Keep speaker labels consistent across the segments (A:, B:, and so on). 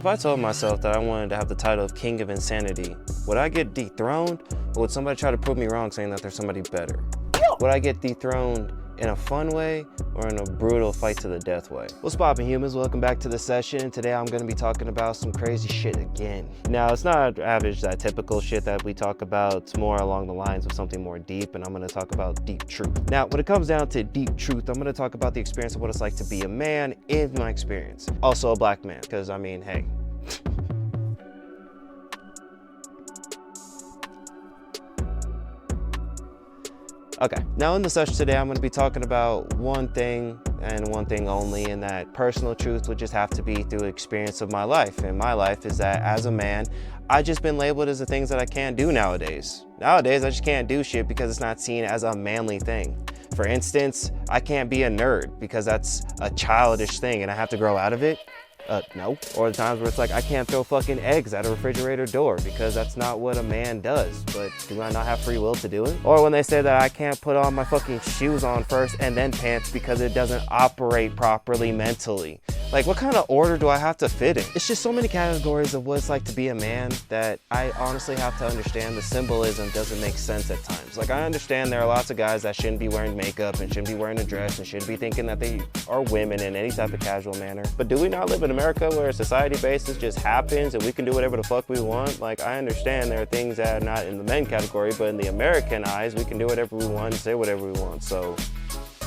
A: If I told myself that I wanted to have the title of King of Insanity, would I get dethroned, or would somebody try to prove me wrong saying that there's somebody better? Would I get dethroned in a fun way or in a brutal fight to the death way? What's poppin', humans? Welcome back to the session. Today I'm gonna be talking about some crazy shit again. Now, it's not average, that typical shit that we talk about. It's more along the lines of something more deep, and I'm gonna talk about deep truth. Now, when it comes down to deep truth, I'm gonna talk about the experience of what it's like to be a man in my experience. Also a black man, because I mean, hey. Okay, now in the session today, I'm gonna be talking about one thing and one thing only, and that personal truth would just have to be through experience of my life. And my life is that as a man, I just been labeled as the things that I can't do nowadays. Nowadays, I just can't do shit because it's not seen as a manly thing. For instance, I can't be a nerd because that's a childish thing and I have to grow out of it. No. Or the times where it's like, I can't throw fucking eggs at a refrigerator door because that's not what a man does. But do I not have free will to do it? Or when they say that I can't put on my fucking shoes on first and then pants because it doesn't operate properly mentally. Like, what kind of order do I have to fit in? It's just so many categories of what it's like to be a man that I honestly have to understand the symbolism doesn't make sense at times. Like, I understand there are lots of guys that shouldn't be wearing makeup and shouldn't be wearing a dress and shouldn't be thinking that they are women in any type of casual manner. But do we not live in America where society basis just happens and we can do whatever the fuck we want? Like, I understand there are things that are not in the men category, but in the American eyes, we can do whatever we want and say whatever we want. So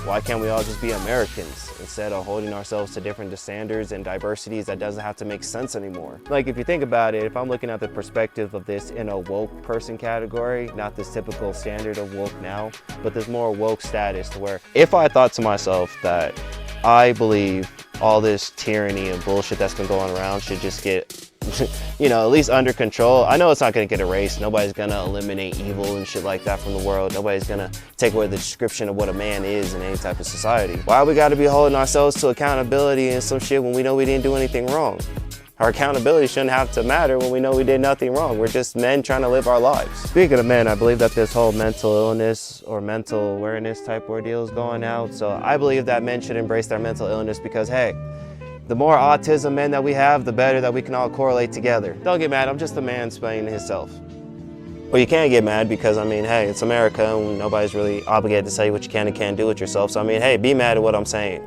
A: why can't we all just be Americans instead of holding ourselves to different standards and diversities that doesn't have to make sense anymore? Like, if you think about it, if I'm looking at the perspective of this in a woke person category, not this typical standard of woke now, but this more woke status to where if I thought to myself that I believe all this tyranny and bullshit that's been going around should just get you know, at least under control. I know it's not gonna get erased. Nobody's gonna eliminate evil and shit like that from the world. Nobody's gonna take away the description of what a man is in any type of society. Why we gotta be holding ourselves to accountability and some shit when we know we didn't do anything wrong? Our accountability shouldn't have to matter when we know we did nothing wrong. We're just men trying to live our lives. Speaking of men, I believe that this whole mental illness or mental awareness type ordeal is going out. So I believe that men should embrace their mental illness because, hey, the more autism men that we have, the better that we can all correlate together. Don't get mad, I'm just a man explaining himself. Well, you can't get mad because, I mean, hey, it's America and nobody's really obligated to say what you can and can't do with yourself. So, I mean, hey, be mad at what I'm saying.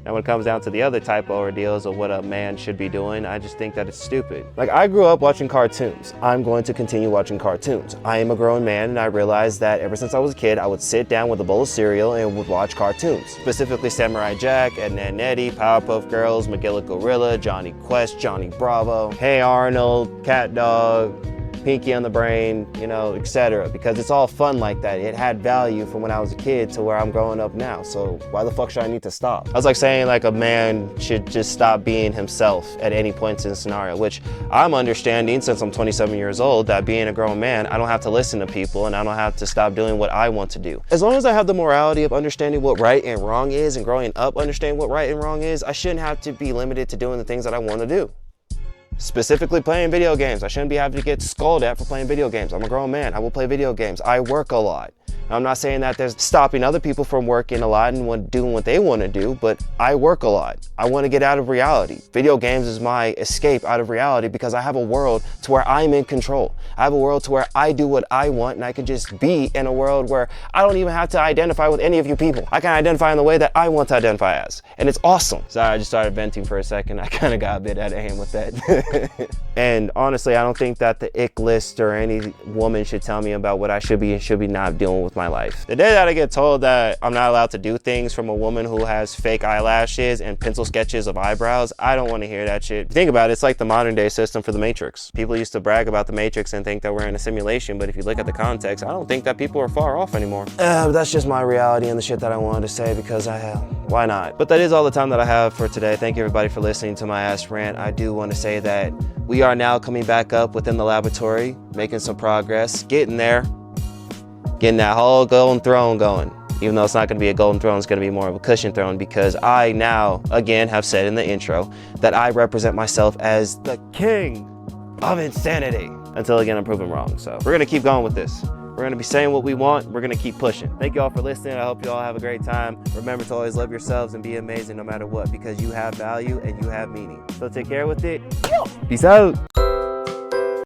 A: And when it comes down to the other type of ordeals of what a man should be doing, I just think that it's stupid. Like, I grew up watching cartoons. I'm going to continue watching cartoons. I am a grown man, and I realized that ever since I was a kid, I would sit down with a bowl of cereal and would watch cartoons. Specifically Samurai Jack, Ed, Edd n Eddy, Powerpuff Girls, Magilla Gorilla, Johnny Quest, Johnny Bravo, Hey Arnold, Cat Dog, Pinky on the Brain, you know, etc. Because it's all fun like that. It had value from when I was a kid to where I'm growing up now. So why the fuck should I need to stop? I was like saying like a man should just stop being himself at any point in the scenario, which I'm understanding since I'm 27 years old that being a grown man, I don't have to listen to people and I don't have to stop doing what I want to do. As long as I have the morality of understanding what right and wrong is and growing up understanding what right and wrong is, I shouldn't have to be limited to doing the things that I want to do. Specifically playing video games. I shouldn't be having to get scolded at for playing video games. I'm a grown man. I will play video games. I work a lot. I'm not saying that there's stopping other people from working a lot and doing what they want to do, but I work a lot. I want to get out of reality. Video games is my escape out of reality because I have a world to where I'm in control. I have a world to where I do what I want and I can just be in a world where I don't even have to identify with any of you people. I can identify in the way that I want to identify as. And it's awesome. Sorry, I just started venting for a second. I kind of got a bit out of hand with that. And honestly, I don't think that the ick list or any woman should tell me about what I should be and should be not doing with my life. The day that I get told that I'm not allowed to do things from a woman who has fake eyelashes and pencil sketches of eyebrows, I don't want to hear that shit. If you think about it, it's like the modern day system for the Matrix. People used to brag about the Matrix and think that we're in a simulation, but if you look at the context, I don't think that people are far off anymore. But that's just my reality and the shit that I wanted to say because why not? But that is all the time that I have for today. Thank you everybody for listening to my ass rant. I do want to say that we are now coming back up within the laboratory, making some progress, getting there. Getting that whole golden throne going. Even though it's not gonna be a golden throne, it's gonna be more of a cushion throne because I now, again, have said in the intro that I represent myself as the king of insanity. Until again, I'm proven wrong. So we're gonna keep going with this. We're gonna be saying what we want. We're gonna keep pushing. Thank you all for listening. I hope you all have a great time. Remember to always love yourselves and be amazing no matter what, because you have value and you have meaning. So take care with it. Peace out.